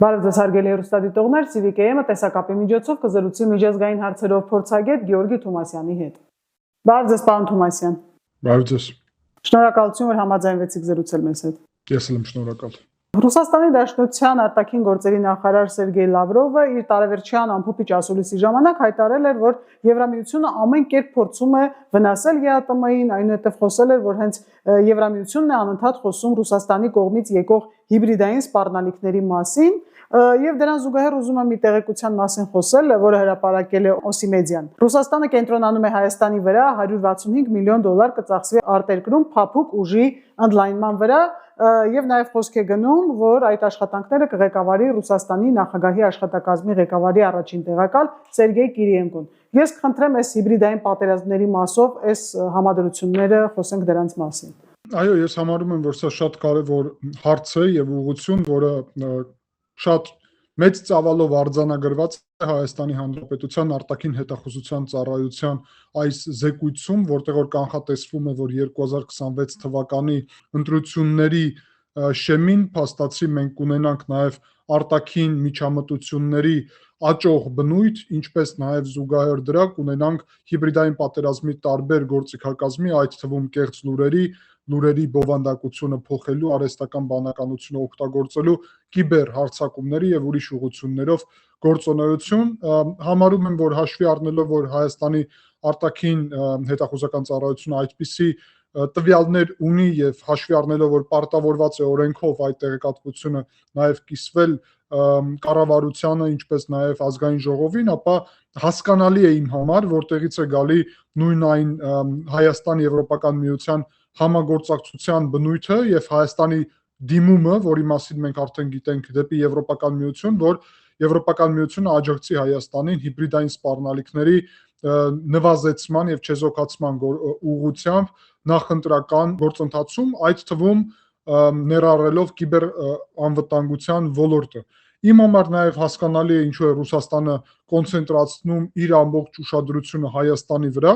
Բարև ձեզ հարգելի հեռուստադիտողներ, CVKM-ը տեսակապի միջոցով կզրուցի միջազգային հարցերով փորձագետ Գեորգի Թոմասյանի հետ։ Բարև ձեզ, պարոն Թոմասյան։ Բարև ձեզ։ Շնորհակալություն, որ համաձայնվեցիք զրուցել մեզ հետ։ Ես եմ շնորհակալ։ Ռուսաստանի Դաշնության արտաքին գործերի նախարար Սերգեյ Լավրովը իր տարեվերջյան ամփոփիչ ասուլիսի ժամանակ հայտարարել էր, որ Եվրամիությունը ամեն կերպ փորձում է վնասել ԵԱՏՄ-ին, այնուհետև խոսել էր, որ հենց Եվրամիությունն է անընդհատ խոսում Ռուսաստանի կողմից եկող հիբրիդային սպառնալիքների մասին, եւ դրան զուգահեռ ուզում եմ մի տեղեկության մասին խոսել, որը հրապարակել է Օսիմեդիան։ Ռուսաստանը կենտրոնանում է Հայաստանի վրա, $165 միլիոն կծախսվի արտերկրում փափուկ ուժի ընդլայնման վրա, եւ նաեւ խոսք է գնում, որ այդ աշխատանքները կղեկավարի Ռուսաստանի նախագահի աշխատակազմի ղեկավարի առաջին տեղակալ Սերգեյ Կիրիենկոն։ Ես կխնդրեմ այս հիբրիդային պատերազմների մասով այս համադրությունները խոսենք դրանց մասին։ Այո, ես համարում եմ, որ սա շատ կարևոր հարց է եւ ուղղություն, որը շատ մեծ ծավալով արձանագրված է Հայաստանի Հանրապետության արտաքին հետախուզության ծառայության այս զեկույցում, որտեղ որ կանխատեսվում է, որ 2026 թվականի ընտրությունների շեմին փաստացի մենք կունենանք նաեւ արտաքին միջամտությունների աճող բնույթ, ինչպես նաեւ զուգահեռ դրա կունենանք հիբրիդային պատերազմի տարբեր գործիքակազմի, այդ թվում կեղծ լուրերի բովանդակությունը փոխելու, արհեստական բանականությունը օգտագործելու կիբեր հարձակումների եւ ուրիշ ուղղություններով գործունեություն, համարում եմ, որ հաշվի առնելով, որ Հայաստանի արտաքին հետախուզական ծառայությունը այդպիսի տվյալներ ունի եւ հաշվի առնելով, որ պարտավորված է օրենքով այդ տեղեկատվությունը նաեւ կիսվել կառավարությանը, ինչպես նաեւ ազգային ժողովին, ապա հասկանալի է իմ համար, որտեղից է գալի նույն այն Հայաստան-Եվրոպական միության համագործակցության բնույթը եւ Հայաստանի դիմումը, որի մասին մենք արդեն գիտենք դեպի Եվրոպական միություն, որ Եվրոպական միությունը աջակցի Հայաստանին հիբրիդային սպառնալիքների նվազեցման եւ չեզոքացման ուղղությամբ նախընտրական գործընթացում, այդ թվում ներառելով կիբեր անվտանգության ոլորտը։ Իմ համար նաեւ հասկանալի է ինչու է Ռուսաստանը կոնցենտրացնում իր ամբողջ ուշադրությունը Հայաստանի վրա։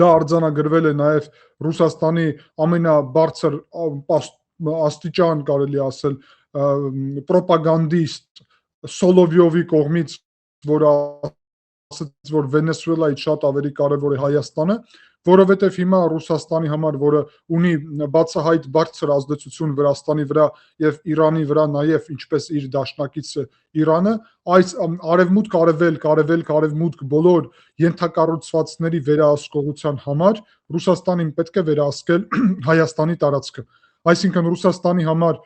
Դա արձանագրվել է նաեւ Ռուսաստանի ամենաբարձր աստիճան, կարելի ասել, պրոպագանդիստ Սոլովյովի կողմից, որը ասաց, որ Վենեսուելայից շատ ավելի կարևոր է Հայաստանը, որովհետև հիմա Ռուսաստանի համար, որը ունի բացահայտ բարձր ազդեցություն Վրաստանի վրա եւ Իրանի վրա, նաեւ ինչպես իր դաշնակիցը Իրանը, այս արևմուտք բոլոր ենթակառուցվածքների վերահսկողության համար Ռուսաստանին պետք է վերահսկել Հայաստանի տարածքը։ Այսինքն Ռուսաստանի համար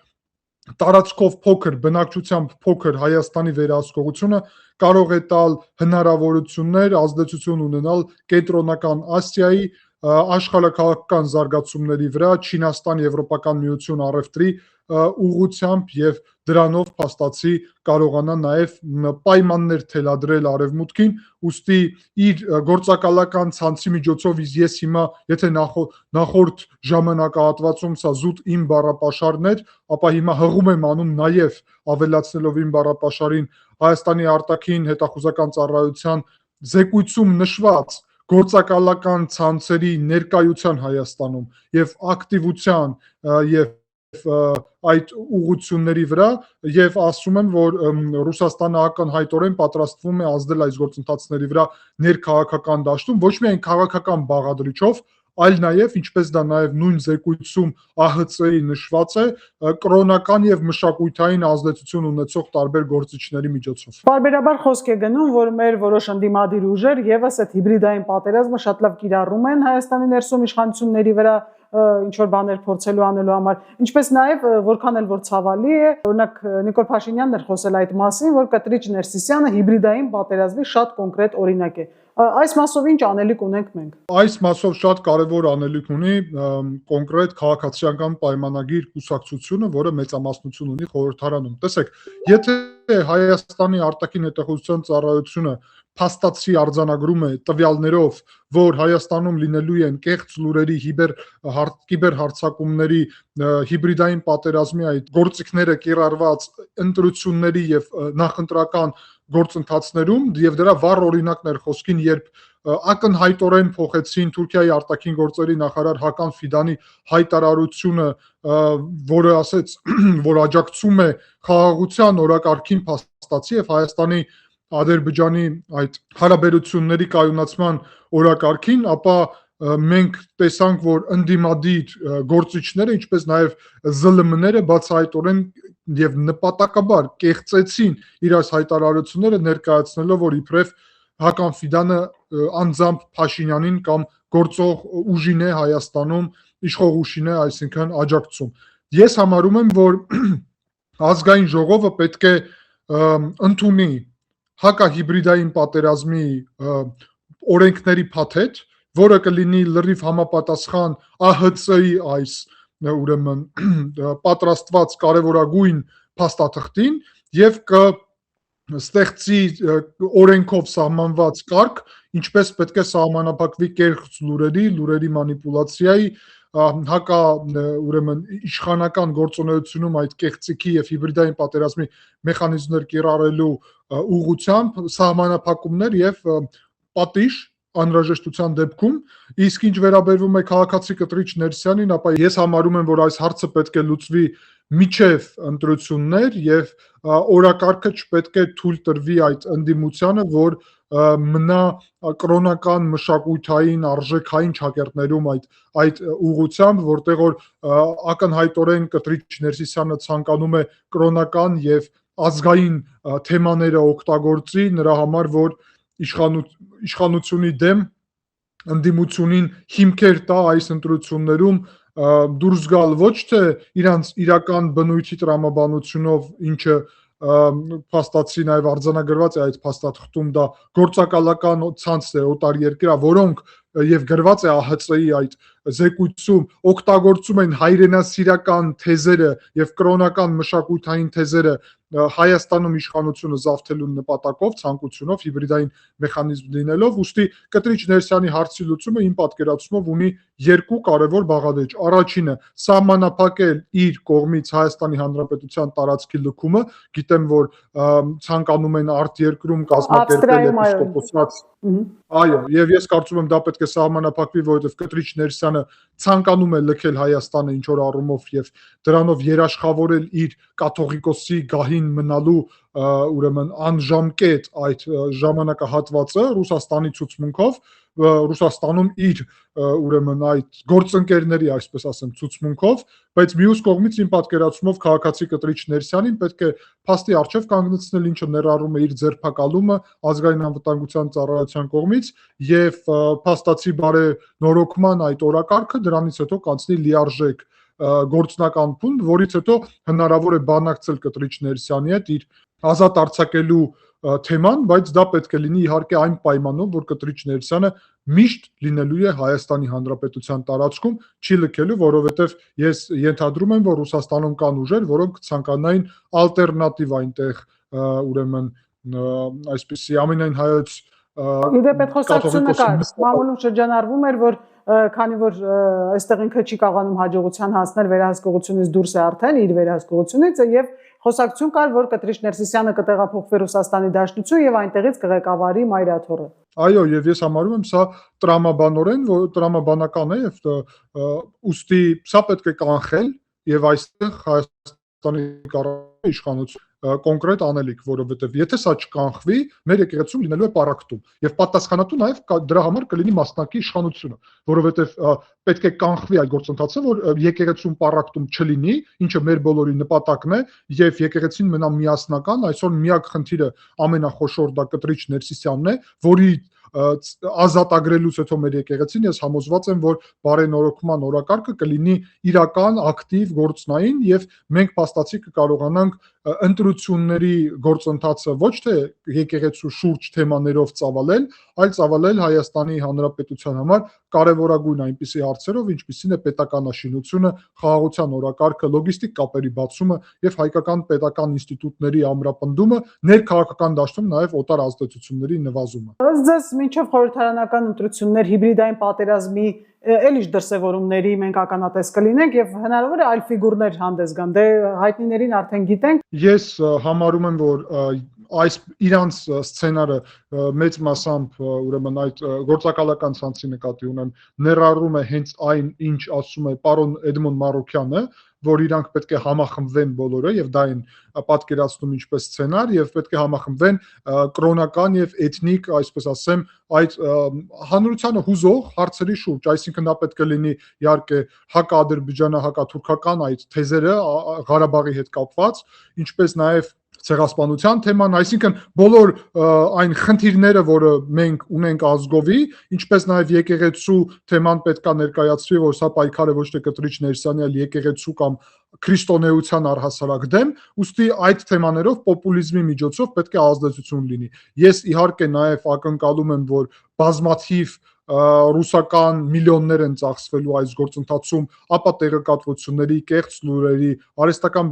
տարածքով փոքր, բնակչությամբ փոքր Հայաստանի վերահսկողությունը կարող է տալ հնարավորություններ ազդեցություն ունենալ կենտրոնական Ասիայի աշխարհաքաղաքական զարգացումների վրա, Չինաստան, Եվրոպական միություն առևտրի ուղղությամբ եւ դրանով փաստացի կարողանա նաեւ պայմաններ թելադրել արևմուտքին, ուստի իր գործակալական ցանցի միջոցով ես հիմա, եթե նախորդ ժամանակահատվածում սա զուտ իմ բառապաշարներ, ապա հիմա հղում եմ անում նաեւ ավելացնելով իմ բառապաշարին Հայաստանի արտաքին հետախուզական ծառայության զեկույցում նշված գործակալական ցանցերի ներկայության Հայաստանում եւ ակտիվության եւ այդ ուղղությունների վրա եւ ասում եմ, որ Ռուսաստանը ակնհայտորեն պատրաստվում է ազդել այս գործընթացների վրա ներքաղաքական դաշտում, ոչ միայն քաղաքական բաղադրիչով, այլ նաեւ, ինչպես դա նաեւ նույն զեկույցում ԱՀՑ-ի նշված է, կրոնական եւ մշակութային ազդեցություն ունեցող տարբեր գործիչների միջոցով։ Բարբերաբար խոսք է գնում, որ մեր որոշ ընդդիմադիր ուժեր եւս այդ հիբրիդային պատերազմը շատ լավ կիրառում են Հայաստանի ներսում իշխանությունների վրա ինչ որ բաներ փորձելու անելու համար, ինչպես նաեւ որքան էլ որ ցավալի է, օրինակ Նիկոլ Փաշինյանն էր խոսել այդ մասին, որ Կտրիչ Ներսիսյանը հիբրիդային պատերազմի շատ կոնկրետ օրինակ է։ Այս մասով ինչ անելիք ունենք մենք։ Այս մասով շատ կարևոր անելիք ունի կոնկրետ քաղաքացիական պայմանագիր կուսակցությունը, որը մեծամասնություն ունի խորհրդարանում։ Տեսեք, եթե Հայաստանի արտաքին հետախուզության ծառայությունը փաստացի արձանագրում է տվյալներով, որ Հայաստանում լինելու են կեղծ լուրերի, կիբեր հարձակումների, հիբրիդային պատերազմի այդ գործիքները կիրառված ընտրությունների եւ նախընտրական գործընթացներում եւ դրա վառ օրինակներ խոսքին, երբ ակնհայտորեն փոխեցին Թուրքիայի արտաքին գործերի նախարար Հական Ֆիդանի հայտարարությունը, որը ասեց, որ աջակցում է խաղաղության օրակարգին փաստացի եւ Հայաստանի Ադրբեջանի այդ հարաբերությունների կայունացման օրակարգին, ապա մենք տեսանք, որ ընդդիմադիր գործիչները, ինչպես նաև ԶԼՄ-ները բացահայտորեն եւ նպատակաբար կեղծեցին իր այս հայտարարությունները, ներկայացնելով, որ իբրև Հական Ֆիդանը անձամբ Փաշինյանին կամ գործող ուժին է Հայաստանում, իշխող ուժին է, այսինքն աջակցում։ Ես համարում եմ, որ ազգային ժողովը պետք է ընդունի հակահիբրիդային պատերազմի օրենքների փաթեթ, որը կլինի լրիվ համապատասխան ԱՀՑ-ի այս ուրեմն պատրաստված կարևորագույն փաստաթղթին եւ կստեղծի օրենքով սահմանված կարգ, ինչպես պետք է սահմանափակվի կեղծ լուրերի մանիպուլյացիայի, հակա ուրեմն իշխանական գործունեությունում այդ կեղծիքի եւ հիբրիդային պատերազմի մեխանիզմներ կիրառելու ուղղությամբ սահմանափակումներ եւ պատիժ անհրաժեշտության դեպքում, իսկ ինչ վերաբերվում է քաղաքացի կտրիչ Ներսյանին, ապա ես համարում եմ, որ այս հարցը պետք է լուծվի միջև ընտրություններ եւ օրակարգը չպետք է թույլ տրվի այդ ընդդիմությանը, որ մնա կրոնական մշակութային արժեքային ճակերտներում այդ ուղղությամբ, որտեղ որ ակնհայտորեն կտրիչ Ներսիսյանը ցանկանում է կրոնական եւ ազգային թեմաները օգտագործի նրա համար, որ իշխանությունի դեմ ընդդիմությունին հիմքեր տա այս ընտրություններում դուրս գալ ոչ թե իրանց իրական բնույթի տրամաբանությունով, ինչը փաստացի նաև արձանագրված է այդ փաստաթղթում, դա գործակալական ցանց է օտարերկրյա, որոնք եւ գրված է ԱՀՑ-ի այդ զեկույցում օգտագործում են հայրենասիրական թեզերը եւ կրոնական մշակութային թեզերը Հայաստանում իշխանությունը զավթելու նպատակով, ցանկությունով, հիբրիդային մեխանիզմ լինելով, ուստի կտրիչ Ներսյանի հարցի լուծումը իմ պատկերացումով ունի երկու կարևոր բաղադրիչ։ Առաջինը սահմանափակել իր կողմից Հայաստանի Հանրապետության տարածքի լքումը, գիտեմ, որ ցանկանում են արտերկրում կազմակերպել էպիսկոպոսած, այո, եւ ես կարծում եմ դա պետք է սահմանափակվի, որովհետեւ կտրիչ Ներսյանը ցանկանում է լքել Հայաստանը ինչ որ առումով եւ դրանով երաշխավորել իր կաթողիկոսի գահին մնալու ուրեմն անժամկետ այդ ժամանակահատվածը Ռուսաստանի ցուցմունքով, Ռուսաստանում իր ուրեմն այդ գործընկերների, այսպես ասեմ, ցուցմունքով, բայց մյուս կողմից իմ պատկերացումով քաղաքացի կտրիչ Ներսյանին պետք է փաստի առջև կանգնեցնել, ինչը ներառում է իր ձերբակալումը ազգային անվտանգության ծառայության կողմից եւ փաստացի բարենորոգման այդ օրակարգը, դրանից հետո կանցնի լիարժեք գործնական փուլ, որից հետո հնարավոր է բանակցել կտրիչ Ներսյանի հետ իր ազատ արձակելու թեման, բայց դա պետք է լինի իհարկե այն պայմանով, որ կտրիչ Ներսյանը միշտ լինելու է Հայաստանի Հանրապետության տարածքում, չի լքելու, որովհետև ես ենթադրում եմ, որ Ռուսաստանում կան ուժեր, որոնք ցանկանային ալտերնատիվ այնտեղ ուրեմն այսպիսի ամենայն հայոց Իդեպ այդ խոսակցությունը կար, մամուլում շրջանառվում էր, որ քանի որ այստեղ ինքը չի կարողանում հաջողության հասնել վերահսկողությունից դուրս է արդեն իր վերահսկողությունից եւ խոսակցություն կար, որ կտրիչ Ներսիսյանը կտեղափոխվի Ռուսաստանի Դաշնություն եւ այնտեղից կղեկավարի Մայրաթոռը։ Այո, եւ ես համարում եմ սա տրամաբանորեն, որ տրամաբանական է եւ ուստի սա պետք է կանխել եւ այստեղ Հայաստանի կառավարության իշխանություն կոնկրետ անելիք, որովհետև եթե սա չկանխվի, մեր եկեղեցում լինելու է պառակտում եւ պատասխանատու նաեւ դրա համար կլինի մասնակի իշխանությունը, որովհետև պետք է կանխվի այդ գործընթացը, որ եկեղեցում պառակտում չլինի, ինչը մեր բոլորի նպատակն է եւ եկեղեցին մնա միասնական, այսօր միակ խնդիրը ամենախոշոր դա կտրիչ Ներսիսյանն է, որի ազատագրելուց հետո մեր եկեղեցին ես համոզված եմ, որ բարենորոգման օրակարգը կլինի իրական, ակտիվ, գործնային եւ մենք փաստացի կկարողանանք ընտրությունների գործընթացը ոչ թե եկեղեցու շուրջ թեմաներով ծավալել, այլ ծավալել Հայաստանի Հանրապետության համար կարևորագույն այնպիսի հարցերով, ինչպիսին է պետականաշինությունը, խաղաղության օրակարգը, լոգիստիկ կապերի բացումը եւ հայկական պետական ինստիտուտների ամրապնդումը, ներքաղաքական դաշտում նաեւ օտար ազդեցությունների նվազումը։ Ըստ ձեզ մինչև խորհրդարանական ընտրություններ հիբրիդային պատերազմի Էլիշ դրսևորումների մենք ականատես կլինենք եւ հնարավոր է այլ ֆիգուրներ հանդես գան։ Դե հայտնիներին արդեն գիտենք։ Ես համարում եմ, որ այս իրանց սցենարը մեծ մասամբ ուրեմն այդ գործակալական ցանցի նկատի ունեմ ներառում է հենց այն, ինչ ասում է պարոն Էդմոն Մարոկյանը, որ իրանք պետք է համախմբվեն բոլորը եւ դա են պատկերացնում ինչպես սցենար եւ պետք է համախմբվեն կրոնական եւ էթնիկ, այսպես ասեմ, այդ հանրությանը հուզող հարցերի շուրջ, այսինքն դա պետք է լինի իհարկե հակաադրբեջանա, հակաթուրքական այդ թեզերը Ղարաբաղի հետ կապված, ինչպես նաեւ ցեղասպանության թեման, այսինքն բոլոր այն խնդիրները, որը մենք ունենք ազգովի, ինչպես նաև եկեղեցու թեման պետք է ներկայացվի, որ սա պայքար է ոչ թե կտրիչ ներսյանի, այլ եկեղեցու կամ քրիստոնեության առհասարակ դեմ, ուստի այդ թեմաներով պոպուլիզմի միջոցով պետք է ազդեցություն լինի։ Ես իհարկե նաև ակնկալում եմ, որ բազմաթիվ ռուսական միլիոններ են ծախսվելու այս գործընթացում, ապա տեղեկատվությունների, կեղծ լուրերի, արհեստական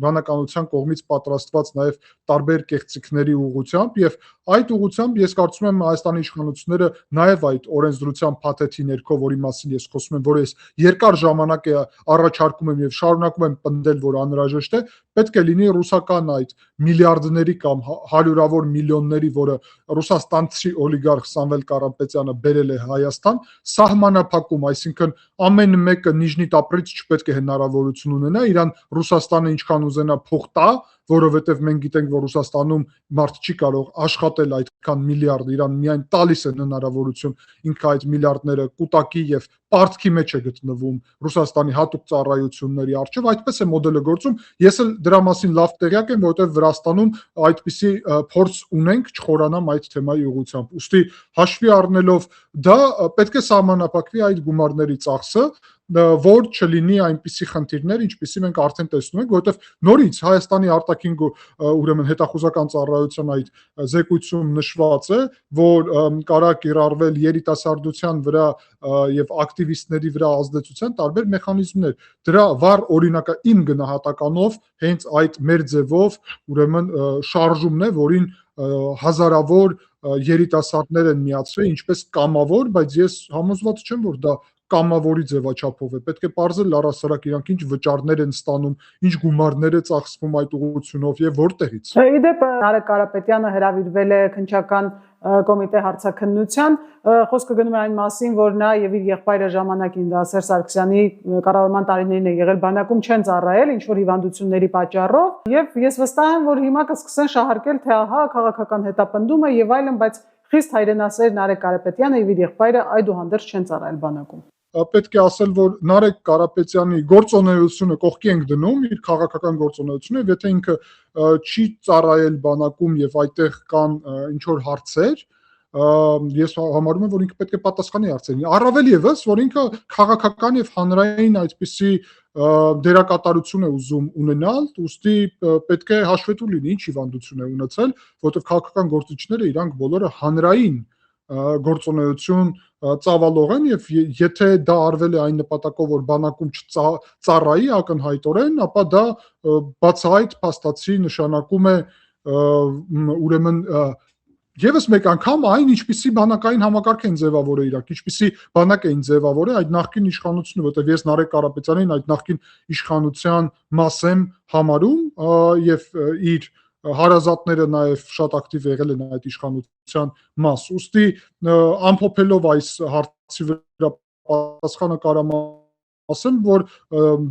բանականության կողմից պատրաստված նաև տարբեր կեղծիքների ուղղությամբ եւ այդ ուղղությամբ ես կարծում եմ Հայաստանի իշխանությունները նաև այդ օրենսդրության փաթեթի ներքո, որի մասին ես խոսում եմ, որ ես երկար ժամանակ է առաջարկում եմ եւ շարունակում եմ պնդել, որ անհրաժեշտ է, պետք է լինի ռուսական այդ միլիարդների կամ հարյուրավոր միլիոնների, որը ռուսաստանցի օլիգարխ Սամվել Կարապետյանը բերել է Հայաստան, սահմանափակում, այսինքն ամեն մեկը Նիժնի Տապրից չպետք է հնարավորություն ունենա իրան Ռուսաստանը ինչքան ուզենա փող տա, որովհետև մենք գիտենք, որ Ռուսաստանում մարդ չի կարող աշխատել այդքան միլիարդ, իրան միայն տալիս են հնարավորություն ինքը այդ միլիարդները կուտակի եւ պարտքի մեջ է գտնվում Ռուսաստանի հատուկ ծառայությունների առջև, այդպես է մոդելը գործում։ Ես էլ դրա մասին լավ տեղյակ եմ, որովհետև Վրաստանում այդպիսի փորձ ունենք, չխորանամ այդ թեմայի ուղղությամբ։ Ուստի հաշվի առնելով դա պետք է սահմանափակվի այդ գումարների ծախսը, որ չլինի այնպիսի խնդիրներ, ինչպիսի մենք արդեն տեսնում ենք, որովհետև նորից Հայաստանի արտաքին ուրեմն հետախուզական ծառայության այդ զեկույցում նշված է, որ կարա կիրառվել երիտասարդության վրա եւ ակտիվիստների վրա ազդեցության տարբեր մեխանիզմներ։ Դրա վառ օրինակը իմ գնահատականով հենց այդ մեր ձևով ուրեմն շարժումն է, որին հազարավոր երիտասարդներ են միացվել, ինչպես կամավոր, բայց ես համոզված չեմ, որ դա կամավորի ձևաչափով է, պետք է պարզել առհասարակ իրանք ինչ վճարներ են ստանում, ինչ գումարներ է ծախսվում այդ ուղղությունով եւ որտեղից։ Իդեպ Նարեկ Կարապետյանը հրավիրվել է քննչական կոմիտե հարցաքննության, խոսքը գնում է այն մասին, որ նա եւ իր եղբայրը ժամանակին դա Սերժ Սարգսյանի կառավարման տարիներին է եղել բանակում չեն ծառայել ինչ որ հիվանդությունների պատճառով եւ ես վստահ եմ, որ հիմա կսկսեն շահարկել թե ահա քաղաքական հետապնդումը եւ այլն, բայց խիստ հայրենասեր Նարեկ Կարապետյանը եւ իր եղբայրը այդուհանդերձ չեն ծառայել բանակում։ Պետք է ասել, որ Նարեկ Կարապետյանի գործունեությունը կողքի ենք դնում, իր քաղաքական գործունեությունը, եւ եթե ինքը չի ծառայել բանակում եւ այդտեղ կան ինչ որ հարցեր, ես համարում եմ, որ ինքը պետք է պատասխանի հարցերին։ Առավել եւս, որ ինքը քաղաքական եւ հանրային այդպիսի դերակատարություն է ուզում ունենալ, ուստի պետք է հաշվետու լինի ինչ հիվանդություն է ունեցել, որովհետեւ քաղաքական գործիչները իրանք բոլորը հանրային գործունեություն ծավալող են եւ եթե դա արվել է այն նպատակով, որ բանակում չծառայի ակնհայտորեն, ապա դա բացահայտ փաստացի նշանակում է ուրեմն եւս մեկ անգամ այն ինչպիսի բանակային համակարգ են ձևավորել իրաք, ինչպիսի բանակ էին ձևավորել այդ նախկին իշխանությունը, որտեղ ես Նարեկ Կարապետյանին այդ նախկին իշխանության մաս եմ համարում եւ իր հարազատները նաև շատ ակտիվ եղել են այդ իշխանության մաս։ Ուստի ամփոփելով այս հարցի վրա պատասխանը կարամ ասեմ, որ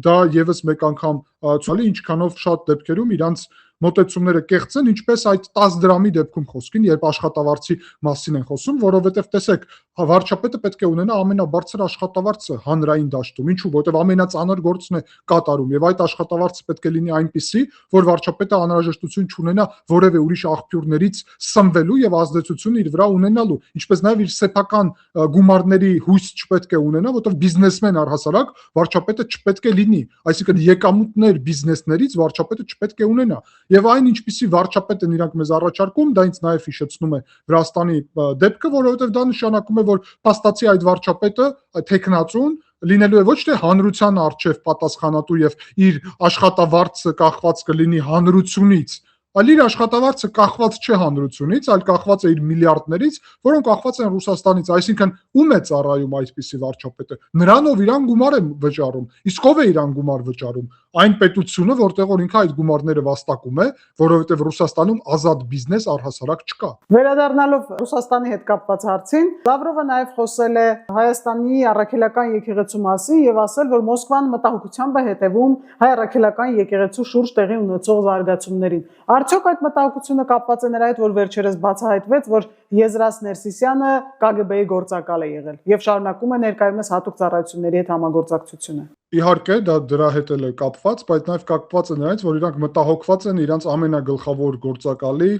դա եւս մեկ անգամ ցույց է ինչքանով շատ դեպքերում իրանց մոտեցումները կեղծ են, ինչպես այդ 10 դրամի դեպքում խոսքին, երբ աշխատավարձի մասին են խոսում, որովհետև տեսեք, վարչապետը պետք է ունենա ամենաբարձր աշխատավարձը հանրային դաշտում, ինչու, որովհետև ամենածանր գործն է կատարում եւ այդ աշխատավարձը պետք է լինի այնպիսի, որ վարչապետը անհրաժեշտություն չունենա որևէ ուրիշ աղբյուրներից սնվելու եւ ազդեցություն իր վրա ունենալու, ինչպես նաեւ իր սեփական գումարների հույս չպետք է ունենա, որովհետև բիզնեսմեն առհասարակ վարչապետը չպետք է լինի, այսինքն եկամուտներ բիզնեսներից վարչապետը չպետք է ունենա։ Եվ այն ինչպիսի վարչապետ են իրանք մեզ առաջարկում, դա ինձ նաև հիշեցնում է Վրաստանի դեպքը, որովհետև դա նշանակում է, որ փաստացի այդ վարչապետը թեկնածուն լինելու է ոչ թե հանրության առջև պատասխանատու եւ իր աշխատավարձը կախված կլինի հանրությունից, այլ իր աշխատավարձը կախված չէ հանրությունից, այլ կախված է իր միլիարդներից, որոնք կախված են Ռուսաստանից, այսինքն ում է ծառայում այդպիսի վարչապետը։ Նրան, ով իրան գումար է վճարում, իսկ ով է իրան գումար վճարում։ Այն պետությունը, որտեղ որ ինքը այդ գումարները վաստակում է, որովհետև Ռուսաստանում ազատ բիզնես առհասարակ չկա։ Վերադառնալով Ռուսաստանի հետ կապված հարցին, Լավրովը նաև խոսել է Հայաստանի առաքելական եկեղեցու մասին եւ ասել, որ Մոսկվան մտահոգությամբ է հետևում հայ առաքելական եկեղեցու շուրջ տեղի ունեցող զարգացումներին։ Արդյոք այդ մտահոգությունը կապված է նրա հետ, որ վերջերս բացահայտվեց, որ Եզրաս Ներսիսյանը KGB-ի գործակալ է եղել եւ շարունակում է ներկայումս հատուկ ծառայությունների հետ համագործակցությունը։ Իհարկե, դա դրա հետ էլ է կապված, բայց նաև կապված է նրանից, որ իրանք մտահոգված են իրանց ամենագլխավոր գործակալի,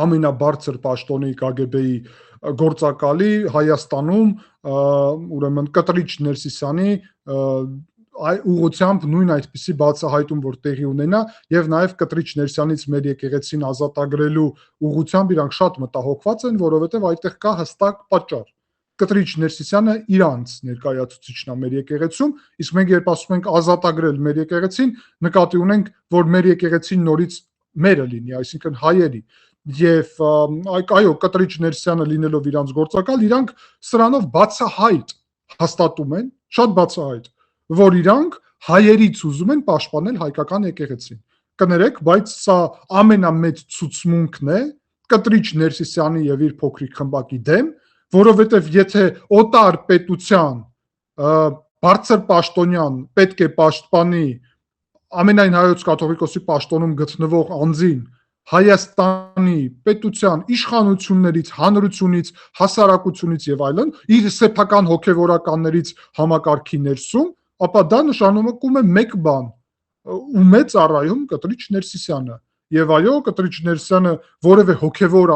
ամենաբարձր պաշտոնի KGB-ի գործակալի Հայաստանում, ուրեմն Կտրիչ Ներսիսյանի ուղղությամբ նույն այդպիսի բացահայտում, որ տեղի ունենա, եւ նաև Կտրիչ Ներսյանից մեր եկեղեցին ազատագրելու ուղղությամբ իրանք շատ մտահոգված են, որովհետեւ այդտեղ կա հստակ պատճառ։ Կտրիչ Ներսիսյանը իրանց ներկայացուցիչն է մեր եկեղեցում, իսկ մենք երբ ասում ենք ազատագրել մեր եկեղեցին, նկատի ունենք, որ մեր եկեղեցին նորից մերը լինի, այսինքն հայերի։ Եվ այո, Կտրիչ Ներսյանը լինելով իրանց գործակալ, իրանք սրանով բացահայտ հաստատում են, շատ բացահայտ, որ իրանք հայերից ուզում են պաշտպանել հայկական եկեղեցին։ Կներեք, բայց սա ամենամեծ ցուցմունքն է Կտրիչ Ներսիսյանի եւ իր փոքրիկ խմբակի դեմ, որովհետև եթե օտար պետության բարձր պաշտոնյան պետք է պաշտպանի ամենայն հայոց կաթողիկոսի պաշտոնում գտնվող անձին Հայաստանի պետության իշխանություններից, հանրությունից, հասարակությունից եւ այլն, իր սեփական հոգեվորականներից համակարգի ներսում, ապա դա նշանակում է մեկ բան՝ ում է ծառայում Կտրիչ Ներսիսյանը։ Եվ այո, Կտրիչ Ներսյանը որևէ հոգևոր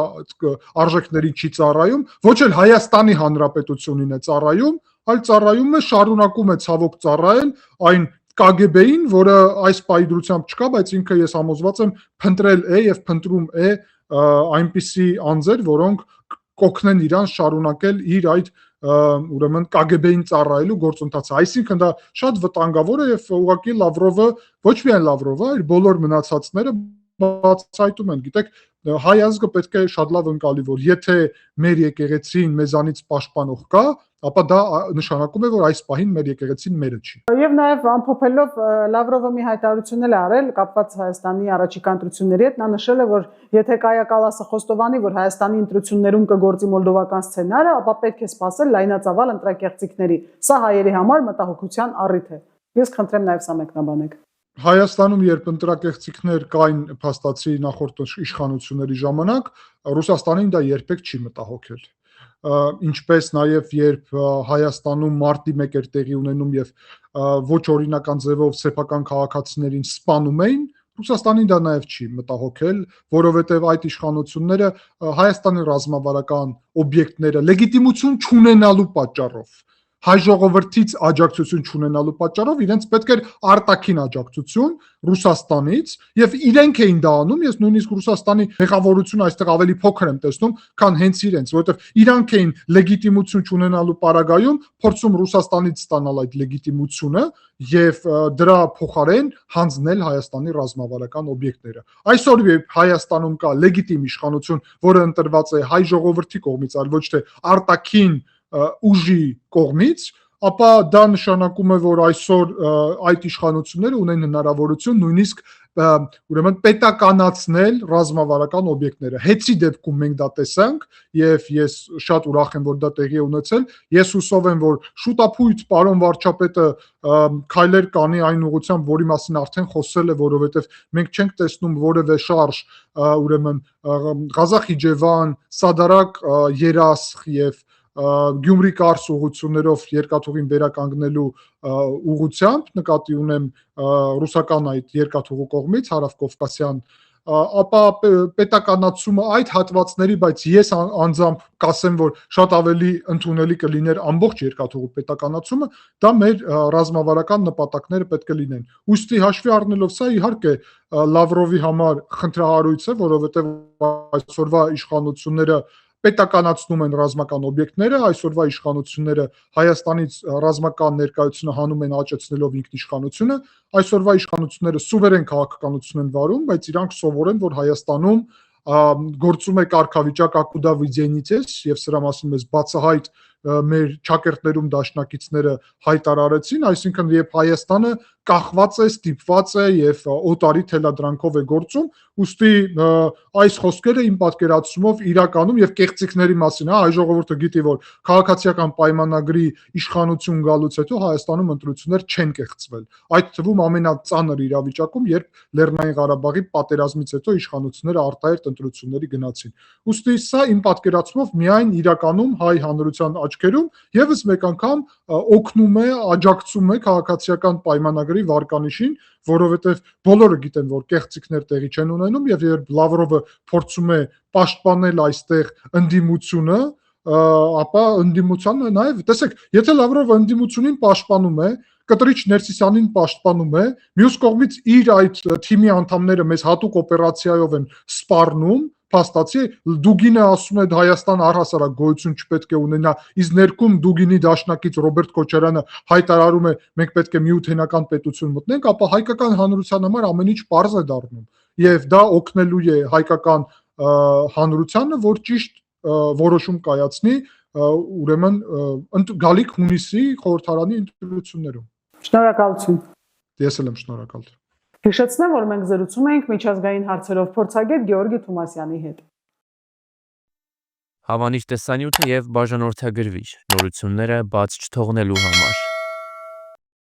արժեքների չի ծառայում, ոչ էլ Հայաստանի Հանրապետությունին է ծառայում, այլ ծառայում է, շարունակում է ցավոք ծառայել այն KGB-ին, որը այս պայդրությամբ չկա, բայց ինքը ես համոզված եմ փնտրել է եւ փնտրում է այնպիսի անձեր, որոնք կօգնեն իրան շարունակել իր այդ ուրեմն KGB-ին ծառայելու գործընթացը։ Այսինքն դա շատ վտանգավոր է եւ ուղղակի Լավրովը, ոչ միայն Լավրովը, այլ բոլոր մնացածները բացահայտում են, գիտեք, հայ ազգը պետք է շատ լավ ընկալի, որ եթե մեր եկեղեցին մեզանից պաշտպանող կա, ապա դա նշանակում է, որ այս պահին մեր եկեղեցին մերը չի։ Եվ նաև ամփոփելով Լավրովը մի հայտարարություն էլ արել կապված Հայաստանի առաջիկա ընտրությունների հետ, նա նշել է, որ եթե Կայա Կալասը խոստովանի, որ Հայաստանի ընտրություններում կգործի մոլդովական սցենարը, ապա պետք է սպասել լայնածավալ ընտրակեղծիքների։ Սա հայերի համար մտահոգության առիթ է։ Ես խնդրեմ նաև սա մեկնաբանեք։ Հայաստանում երբ ընտրակեղծիքներ կային փաստացի նախորդ իշխանությունների ժամանակ, Ռուսաստանին դա երբեք չի մտահոգել։ Ինչպես նաև երբ Հայաստանում մարտի 1 էր տեղի ունենում եւ ոչ օրինական ձևով սեփական քաղաքացիներին սպանում էին, Ռուսաստանին դա նաև չի մտահոգել, որովհետև այդ իշխանությունները Հայաստանի ռազմավարական օբյեկտները լեգիտիմություն չունենալու պատճառով, հայ ժողովրդից աջակցություն չունենալու պատճառով իրենց պետք էր արտաքին աջակցություն Ռուսաստանից եւ իրենք էին դա անում, ես նույնիսկ Ռուսաստանի ղեկավարությունը այստեղ ավելի փոքր եմ տեսնում, քան հենց իրենց, որովհետեւ իրանք էին լեգիտիմություն չունենալու պարագայում փորձում Ռուսաստանից ստանալ այդ լեգիտիմությունը եւ դրա փոխարեն հանձնել Հայաստանի ռազմավարական օբյեկտները։ Այսօր երբ Հայաստանում կա լեգիտիմ իշխանություն, որը ընտրված է հայ ժողովրդի կողմից, այլ ոչ թե արտաքին ուժի կողմից, ապա դա նշանակում է, որ այսօր այդ իշխանությունները ունեն հնարավորություն նույնիսկ ուրեմն պետականացնել ռազմավարական օբյեկտները։ Հեցի դեպքում մենք դա տեսանք եւ ես շատ ուրախ եմ, որ դա տեղի է ունեցել։ Ես հուսով եմ, որ շուտապույտ պարոն վարչապետը քայլեր կանի այն ուղղությամբ, որի մասին արդեն խոսել է, որովհետեւ մենք չենք տեսնում որևէ շարժ, ուրեմն Ղազախ-Իջևան, Սադարակ, Երասխ եւ Գյումրի Կարս ուղղություններով երկաթուղին վերականգնելու ուղղությամբ, նկատի ունեմ ռուսական այդ երկաթուղու կողմից, հարավկովկասյան, ապա պետականացումը այդ հատվածների, բայց ես անձամբ կասեմ, որ շատ ավելի ընդունելի կլիներ ամբողջ երկաթուղու պետականացումը, դա մեր ռազմավարական նպատակները պետք է լինեն։ Ուստի հաշվի առնելով սա, իհարկե Լավրովի համար խնդրահարույց է, որովհետև այսօրվա իշխանությունները պետականացնում են ռազմական օբյեկտները, այսօրվա իշխանությունները Հայաստանից ռազմական ներկայությունը հանում են աճեցնելով ինքնիշխանությունը, այսօրվա իշխանությունները սուվերեն քաղաքականություն են վարում, բայց իրանք սովորեն, որ Հայաստանում գործում է կարգավիճակ «Ակուդա վիդենիցես» եւ սրա մասին մեզ բացահայտ մեր ճակերտներում դաշնակիցները հայտարարեցին, այսինքն երբ Հայաստանը կախված է, ստիպված է եւ օտարի թելադրանքով է գործում, ուստի այս խոսքերը իմ պատկերացումով իրականում եւ կեղծիքների մասին, այ ժողովուրդը գիտի, որ քաղաքացիական պայմանագրի իշխանություն գալուց հետո Հայաստանում ընտրություններ չեն կեղծվել։ Այդ թվում ամենածանր իրավիճակում, երբ Լեռնային Ղարաբաղի պատերազմից հետո իշխանությունները արտահերթ ընտրությունների գնացին։ Ուստի սա իմ պատկերացումով միայն իրականում հայ հանրության աչքերում եւս մեկ անգամ օգնում է, աջակցում է քաղաքացիական պայմանագրի վարկանիշին, որովհետեւ բոլորը գիտեն, որ կեղծիքներ տեղի չեն ունենում եւ երբ Լավրովը փորձում է պաշտպանել այստեղ ընդդիմությունը, ապա ընդդիմությանը նաեւ, տեսեք, եթե Լավրովը ընդդիմությունին պաշտպանում է, Կտրիչ Ներսիսյանին պաշտպանում է, մյուս կողմից իր այդ թիմի անդամները մեզ հատուկ օպերացիայով են սպառնում, փաստացի Դուգինը ասում է Հայաստան առհասարակ գոյություն չպետք է ունենա, իսկ ներքում Դուգինի դաշնակից Ռոբերտ Քոչարյանը հայտարարում է մենք պետք է միութենական պետություն մտնենք, ապա հայկական հանրության համար ամեն ինչ պարզ է դառնում եւ դա օգնելու է հայկական հանրությանը, որ ճիշտ որոշում կայացնի ուրեմն գալիք հունիսի խորհրդարանի ընտրություններում։ Շնորհակալություն։ Ես էլ եմ շնորհակալ։ Հիշեցնեմ, որ մենք զրուցում ենք միջազգային հարցերով փորձագետ Գեորգի Թումասյանի հետ։ Հավանիշ տեսանյութը եւ բաժանորդագրվիչ նորությունները բաց չթողնելու համար։